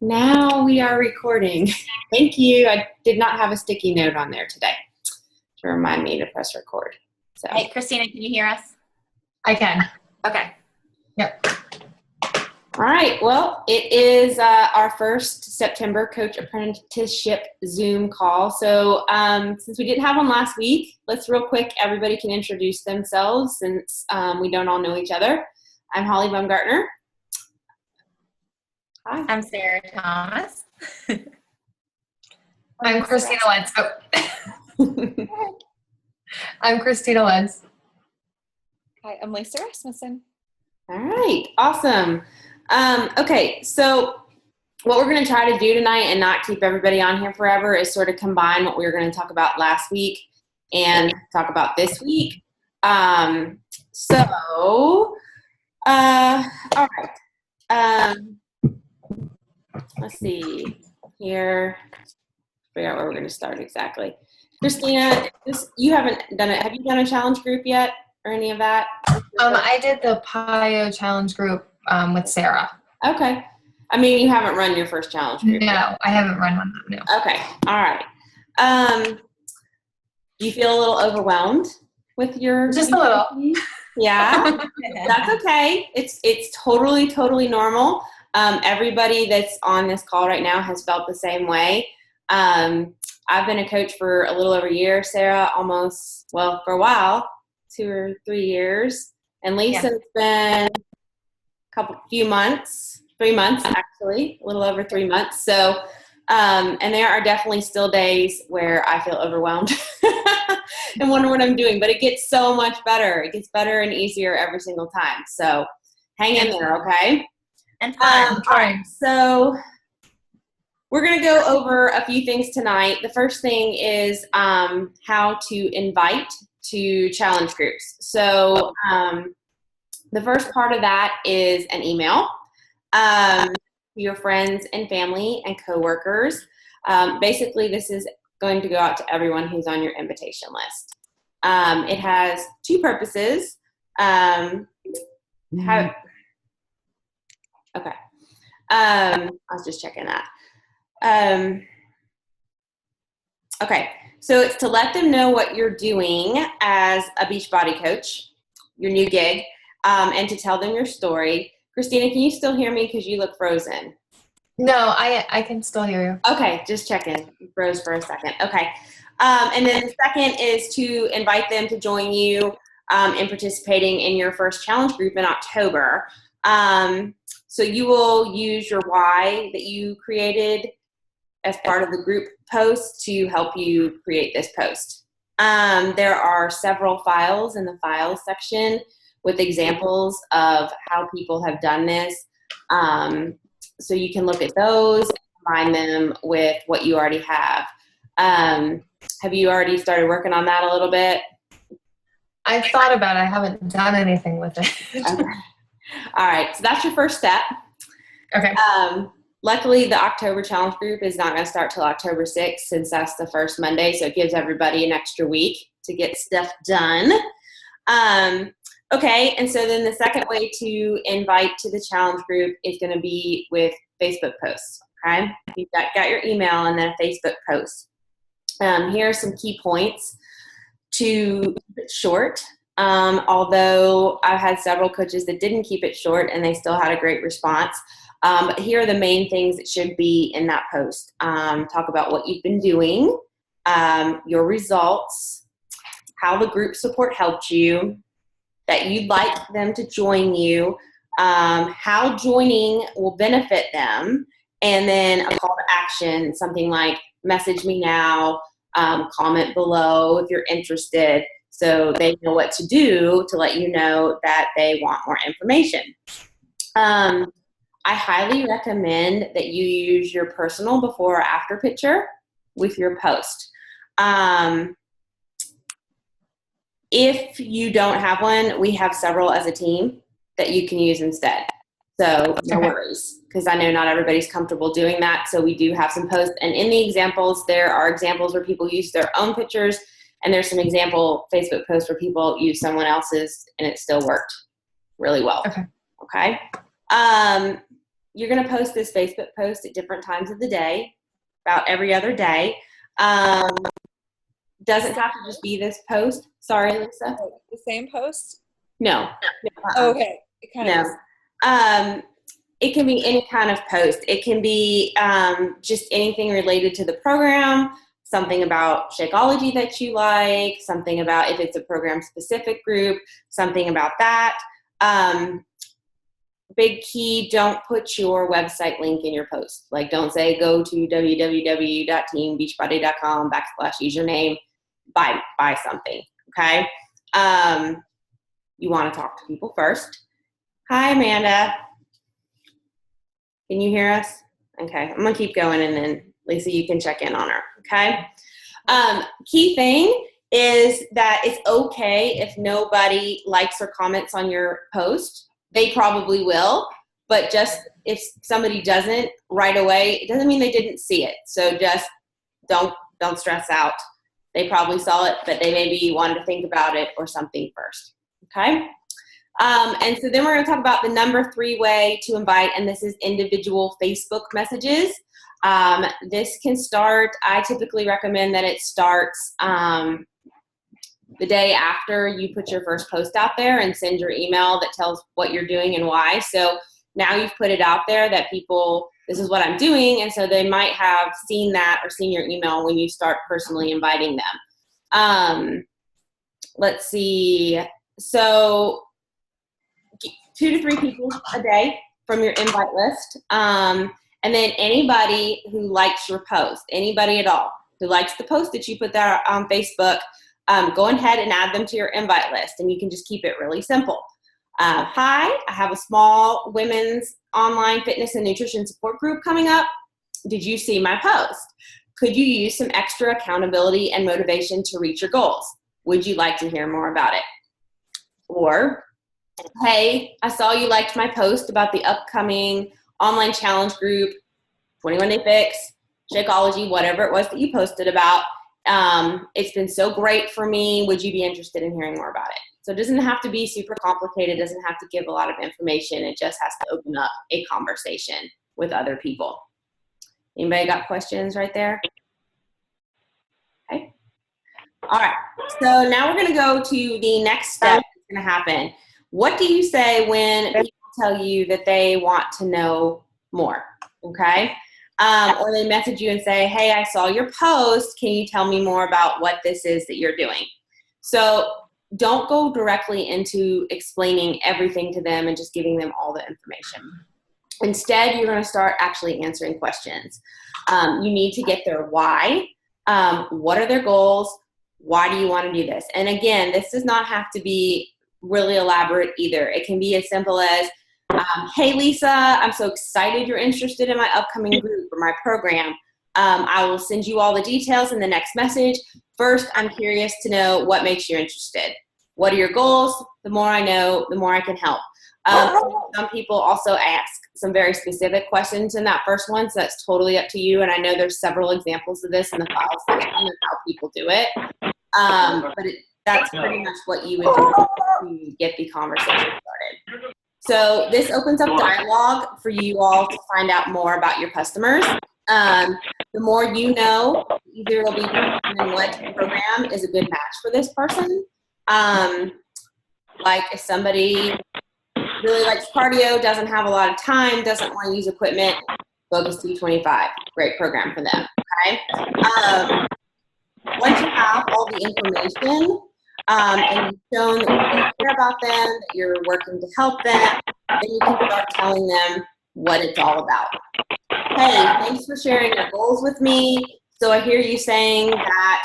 Now we are recording. Thank you. I did not have a sticky note on there today to remind me to press record. So. Hey, Christina, can you hear us? I can. Okay. Yep. All right. Well, it is our first September Coach Apprenticeship Zoom call. So since we didn't have one last week, let's real quick, everybody can introduce themselves since we don't all know each other. I'm Holly Baumgartner. Hi. I'm Sarah Thomas. I'm Christina Lentz. I'm Christina Lentz. Hi, I'm Lisa Rasmussen. All right. Awesome. Okay. So what we're going to try to do tonight and not keep everybody on here forever is sort of combine what we were going to talk about last week and talk about this week. All right. Let's see here. Figure out where we're going to start exactly. Christina, you haven't done it. Have you done a challenge group yet or any of that? I did the PIO challenge group with Sarah. Okay. I mean, you haven't run your first challenge group No, yet. I haven't run one. No. Okay. All right. Do you feel a little overwhelmed with your? Just a little. Yeah. That's okay. It's totally normal. Everybody that's on this call right now has felt the same way. I've been a coach for a little over a year. Sarah, for a while, 2 or 3 years. And Lisa's been few months, 3 months actually, a little over 3 months. So, and there are definitely still days where I feel overwhelmed and wonder what I'm doing, but it gets so much better. It gets better and easier every single time. So hang in there, okay? And fun. All right, so we're going to go over a few things tonight. The first thing is how to invite to challenge groups. So the first part of that is an email to your friends and family and coworkers. Basically, this is going to go out to everyone who's on your invitation list. It has two purposes. Okay. I was just checking that. Okay. So it's to let them know what you're doing as a Beachbody coach, your new gig, and to tell them your story. Christina, can you still hear me? Because you look frozen. No, I can still hear you. Okay. Just checking. You froze for a second. Okay. And then the second is to invite them to join you in participating in your first challenge group in October. So you will use your why that you created as part of the group post to help you create this post. There are several files in the files section with examples of how people have done this. So you can look at those and combine them with what you already have. Have you already started working on that a little bit? I've thought about it. I haven't done anything with it. Okay. All right, so that's your first step. Okay. Luckily, the October challenge group is not going to start till October 6th since that's the first Monday, so it gives everybody an extra week to get stuff done. Okay, and so then the second way to invite to the challenge group is going to be with Facebook posts, okay? You've got your email and then a Facebook post. Here are some key points to keep it short. Although I've had several coaches that didn't keep it short and they still had a great response. But here are the main things that should be in that post. Talk about what you've been doing, your results, how the group support helped you, that you'd like them to join you, how joining will benefit them, and then a call to action, something like message me now, comment below if you're interested, so they know what to do to let you know that they want more information. I highly recommend that you use your personal before or after picture with your post. If you don't have one, we have several as a team that you can use instead. So no worries, because I know not everybody's comfortable doing that. So we do have some posts. And in the examples, there are examples where people use their own pictures. And there's some example Facebook posts where people use someone else's and it still worked really well. Okay. you're going to post this Facebook post at different times of the day, about every other day. Doesn't have to just be this post. Sorry, Lisa. Oh, the same post? No. Okay. It kind of No. It can be any kind of post. It can be just anything related to the program, something about Shakeology that you like, something about if it's a program-specific group, something about that. Big key, don't put your website link in your post. Like, don't say go to www.teambeachbody.com/username, buy something, okay? You want to talk to people first. Hi, Amanda. Can you hear us? Okay, I'm gonna keep going, and then Lisa, you can check in on her, okay? Key thing is that it's okay if nobody likes or comments on your post. They probably will, but just if somebody doesn't right away, it doesn't mean they didn't see it. So just don't stress out. They probably saw it, but they maybe wanted to think about it or something first, okay? And so then we're going to talk about the number 3 way to invite, and this is individual Facebook messages. This can start, I typically recommend that it starts the day after you put your first post out there and send your email that tells what you're doing and why. So now you've put it out there that people, this is what I'm doing, and so they might have seen that or seen your email when you start personally inviting them. Let's see. So 2 to 3 people a day from your invite list. And then anybody who likes your post, anybody at all who likes the post that you put there on Facebook, go ahead and add them to your invite list, and you can just keep it really simple. Hi, I have a small women's online fitness and nutrition support group coming up. Did you see my post? Could you use some extra accountability and motivation to reach your goals? Would you like to hear more about it? Or, hey, I saw you liked my post about the upcoming online challenge group, 21 Day Fix, Shakeology, whatever it was that you posted about. It's been so great for me. Would you be interested in hearing more about it? So it doesn't have to be super complicated. It doesn't have to give a lot of information. It just has to open up a conversation with other people. Anybody got questions right there? Okay. All right. So now we're going to go to the next step that's going to happen. What do you say when people tell you that they want to know more? Okay. Or they message you and say, hey, I saw your post. Can you tell me more about what this is that you're doing? So don't go directly into explaining everything to them and just giving them all the information. Instead, you're going to start actually answering questions. You need to get their why. What are their goals? Why do you want to do this? And again, this does not have to be really elaborate either. It can be as simple as, hey, Lisa, I'm so excited you're interested in my upcoming group or my program. I will send you all the details in the next message. First, I'm curious to know what makes you interested. What are your goals? The more I know, the more I can help. Some people also ask some very specific questions in that first one, so that's totally up to you. And I know there's several examples of this in the files section of how people do it. But that's pretty much what you would do to get the conversation started. So this opens up dialogue for you all to find out more about your customers. The more you know, the easier it'll be to determine what program is a good match for this person. Like if somebody really likes cardio, doesn't have a lot of time, doesn't want to use equipment, Focus 225, great program for them, okay? Once you have all the information and you've shown that you care about them, that you're working to help them, then you can start telling them what it's all about. Hey, thanks for sharing your goals with me. So I hear you saying that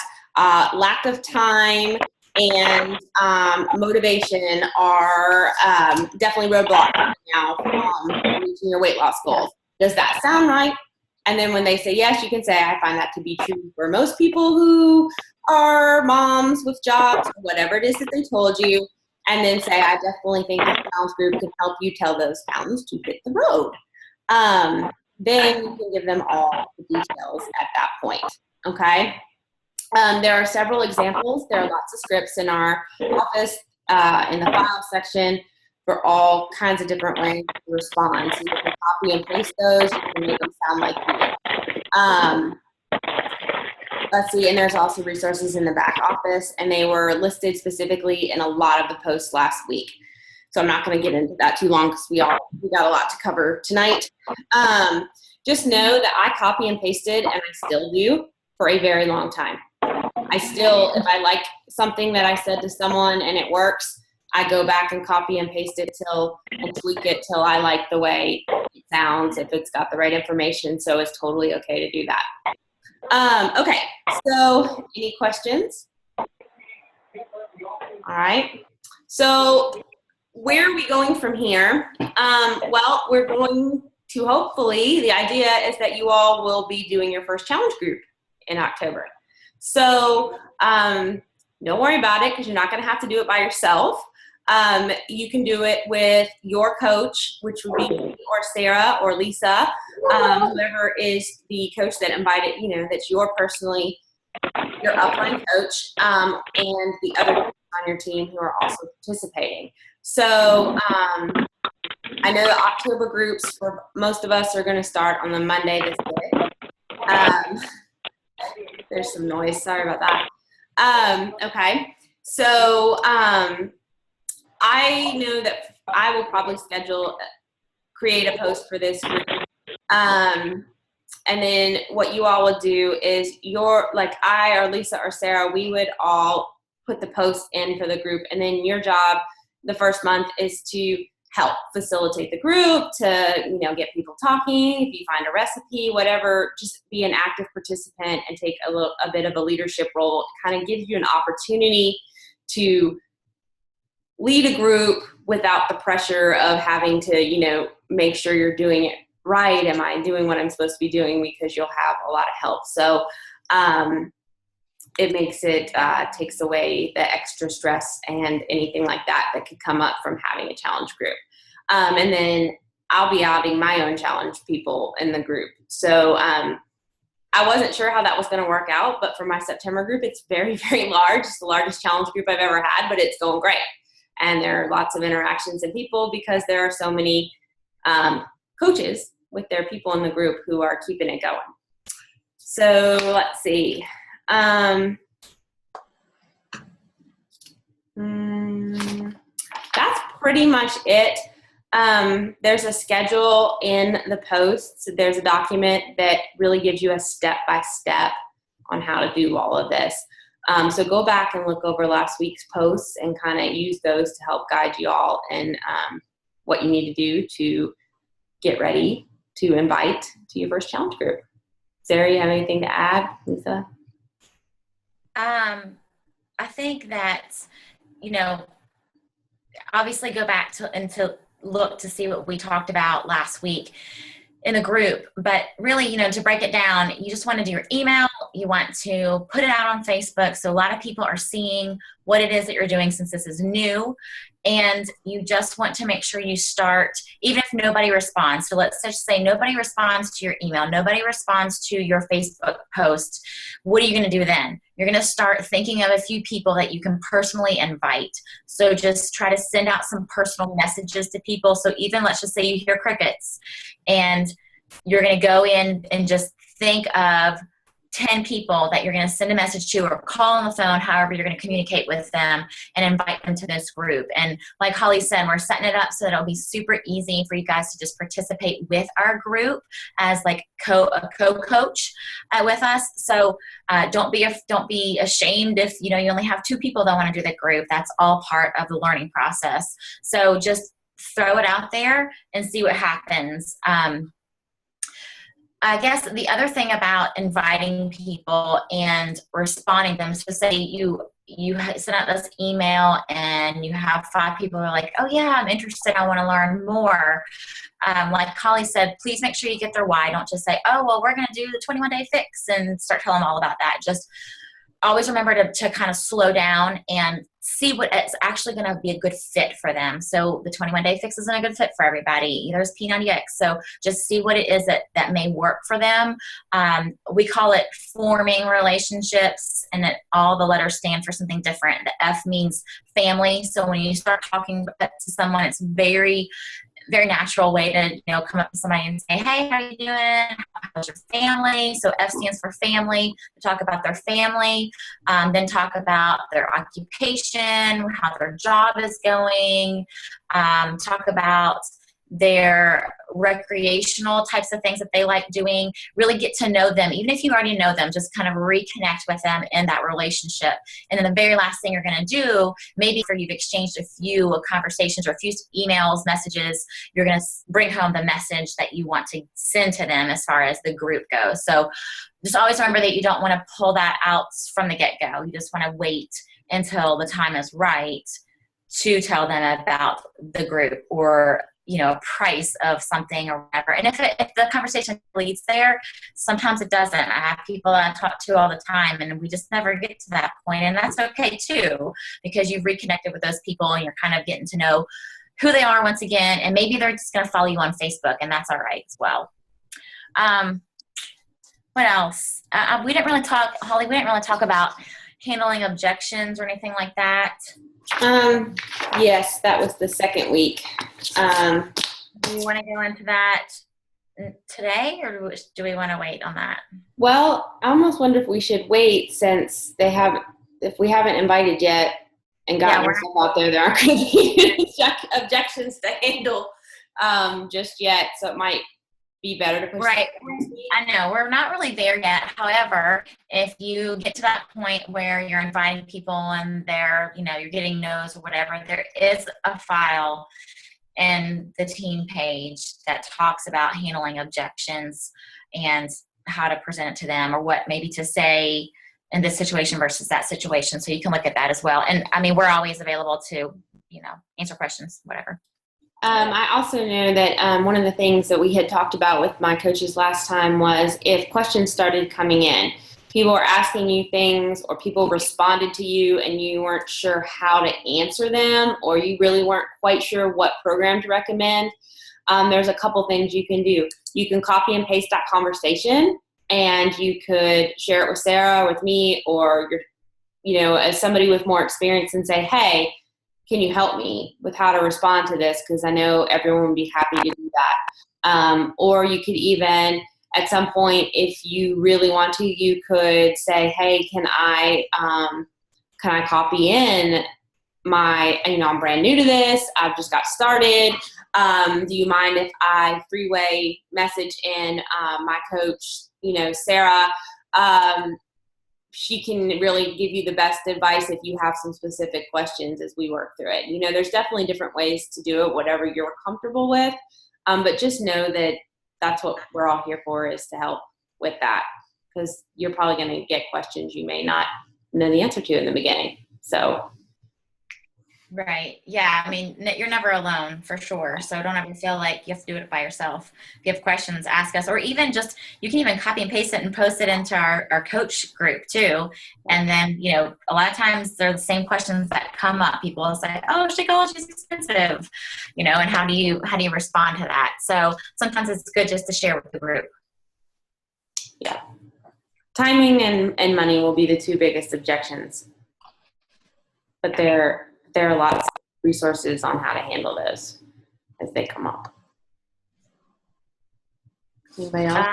lack of time and motivation are definitely roadblocks right now from reaching your weight loss goals. Does that sound right? And then when they say yes, you can say, I find that to be true for most people who are moms with jobs, or whatever it is that they told you. And then say, I definitely think this challenge group can help you tell those pounds to hit the road. Then you can give them all the details at that point, okay? There are several examples. There are lots of scripts in our office in the file section for all kinds of different ways to respond. So you can copy and paste those, you can make them sound like you. Let's see, and there's also resources in the back office, and they were listed specifically in a lot of the posts last week. So I'm not going to get into that too long because we got a lot to cover tonight. Just know that I copy and pasted, and I still do for a very long time. I still, if I like something that I said to someone and it works, I go back and copy and paste it and tweak it till I like the way it sounds, if it's got the right information. So it's totally okay to do that. Okay, so any questions? All right. So where are we going from here? Well, we're going to hopefully, the idea is that you all will be doing your first challenge group in October. So don't worry about it because you're not going to have to do it by yourself. You can do it with your coach, which would be me or Sarah or Lisa, whoever is the coach that invited, that's your upline coach, and the other people on your team who are also participating. So I know the October groups for most of us are going to start on the Monday this day. There's some noise. Sorry about that. Okay. So I know that I will probably create a post for this group. And then what you all would do is I or Lisa or Sarah, we would all put the post in for the group. And then your job the first month is to help facilitate the group, to, get people talking. If you find a recipe, whatever, just be an active participant and take a bit of a leadership role. It kind of gives you an opportunity to lead a group without the pressure of having to, make sure you're doing it right. Am I doing what I'm supposed to be doing? Because you'll have a lot of help. So it makes it, takes away the extra stress and anything like that could come up from having a challenge group. And then I'll be adding my own challenge people in the group. So I wasn't sure how that was going to work out, but for my September group, it's very, very large. It's the largest challenge group I've ever had, but it's going great. And there are lots of interactions and people because there are so many coaches with their people in the group who are keeping it going. So let's see. That's pretty much it. There's a schedule in the posts. There's a document that really gives you a step-by-step on how to do all of this. So go back and look over last week's posts and kind of use those to help guide you all in what you need to do to get ready to invite to your first challenge group. Sarah, you have anything to add? Lisa? I think that, obviously go back to look to see what we talked about last week in a group, but really, to break it down, you just want to do your email, you want to put it out on Facebook so a lot of people are seeing what it is that you're doing since this is new, and you just want to make sure you start, even if nobody responds. So let's just say nobody responds to your email, nobody responds to your Facebook post. What are you going to do then? You're going to start thinking of a few people that you can personally invite. So just try to send out some personal messages to people. So even let's just say you hear crickets and you're going to go in and just think of 10 people that you're going to send a message to or call on the phone, however you're going to communicate with them and invite them to this group. And like Holly said, we're setting it up so that it'll be super easy for you guys to just participate with our group as like a co-coach with us. So don't be ashamed if you only have 2 people that want to do the group. That's all part of the learning process. So just throw it out there and see what happens. I guess the other thing about inviting people and responding to them, so say you send out this email and you have 5 people who are like, oh yeah, I'm interested, I want to learn more. Like Holly said, please make sure you get their why. Don't just say, oh, well, we're going to do the 21-day fix and start telling them all about that. Just always remember to kind of slow down and see what it's actually going to be a good fit for them. So the 21-day fix isn't a good fit for everybody. There's P90X. So just see what it is that may work for them. We call it forming relationships, and all the letters stand for something different. The F means family. So when you start talking to someone, it's very natural way to come up to somebody and say, hey, how are you doing? How's your family? So F stands for family. Talk about their family, then talk about their occupation, how their job is going, talk about their recreational types of things that they like doing. Really get to know them. Even if you already know them, just kind of reconnect with them in that relationship. And then the very last thing you're going to do, maybe after you've exchanged a few conversations or a few emails, messages, you're going to bring home the message that you want to send to them as far as the group goes. So just always remember that you don't want to pull that out from the get-go. You just want to wait until the time is right to tell them about the group or a price of something or whatever. And if the conversation leads there, sometimes it doesn't. I have people that I talk to all the time, and we just never get to that point. And that's okay too, because you've reconnected with those people and you're kind of getting to know who they are once again. And maybe they're just going to follow you on Facebook, and that's all right as well. What else? We didn't really talk, Holly, we didn't really talk about handling objections or anything like that. Yes, that was the second week. Do you want to go into that today, or do we want to wait on that? Well, I almost wonder if we should wait, since if we haven't invited yet and gotten stuff out there aren't going to be objections to handle just yet. So it might be better to push. Right. I know we're not really there yet. However, if you get to that point where you're inviting people and they're, you're getting no's or whatever, there is a file in the team page that talks about handling objections and how to present it to them, or what maybe to say in this situation versus that situation. So you can look at that as well. And I mean, we're always available to, answer questions, whatever. I also know that one of the things that we had talked about with my coaches last time was if questions started coming in, people were asking you things, or people responded to you and you weren't sure how to answer them, or you really weren't quite sure what program to recommend, there's a couple things you can do. You can copy and paste that conversation, and you could share it with Sarah, with me, or as somebody with more experience, and say, hey, can you help me with how to respond to this? Because I know everyone would be happy to do that. Or you could even, at some point, if you really want to, you could say, hey, can I copy in I'm brand new to this. I've just got started. Do you mind if I three-way message in my coach, Sarah? She can really give you the best advice if you have some specific questions as we work through it. There's definitely different ways to do it, whatever you're comfortable with. But just know that that's what we're all here for, is to help with that, because you're probably going to get questions you may not know the answer to in the beginning. So. Right. Yeah. I mean, you're never alone, for sure. So don't ever feel like you have to do it by yourself. If you have questions, ask us, or even you can even copy and paste it and post it into our coach group too. And then, a lot of times they're the same questions that come up. People will say, oh, Shakeology is expensive, and how do you respond to that? So sometimes it's good just to share with the group. Yeah. Timing and money will be the two biggest objections, but there are lots of resources on how to handle those as they come up. Anybody else?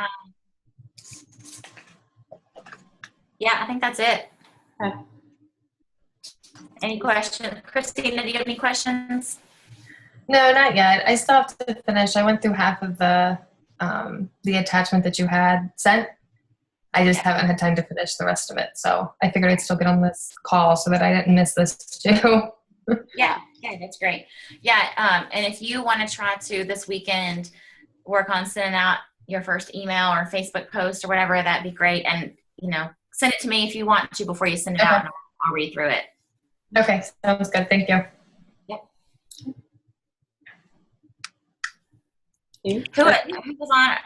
Yeah, I think that's it. Okay. Any questions? Christina, do you have any questions? No, not yet. I still have to finish. I went through half of the attachment that you had sent. I just haven't had time to finish the rest of it. So I figured I'd still get on this call so that I didn't miss this too. Yeah, that's great. Yeah, and if you want to try to this weekend work on sending out your first email or Facebook post or whatever, that'd be great. And send it to me if you want to before you send it out, and I'll read through it. Okay, sounds good. Thank you. Yep. Who was on?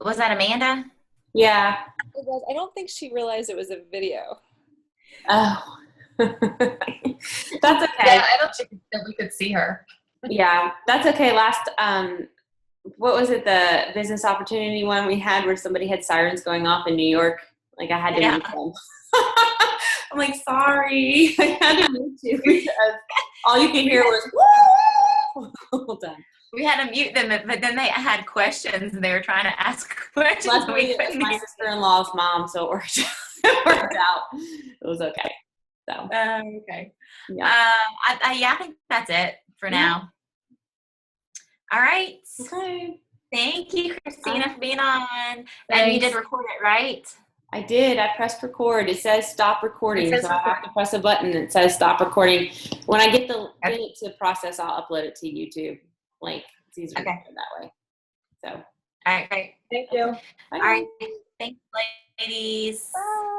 Was that Amanda? Yeah. It was. I don't think she realized it was a video. Oh. That's okay. Yeah, I don't think that we could see her. Yeah, that's okay. Last, what was it? The business opportunity one we had where somebody had sirens going off in New York. Like I had to mute them. I'm like, sorry. I had to mute you because all you could hear was, woo! Hold on. We had to mute them, but then they had questions and they were trying to ask questions. Luckily, it was my sister-in-law's mom, so it worked, it worked out. It was okay. So, okay. Yeah. I think that's it for now. All right. Okay. Thank you, Christina, for being on. Thanks. And you did record it, right? I did. I pressed record. It says stop recording, so I have to press a button that says stop recording. When I get it to process, I'll upload it to YouTube. Like, it's easier to do it that way. So. All right, great. Thank you. Bye. All right. Thanks, ladies. Bye.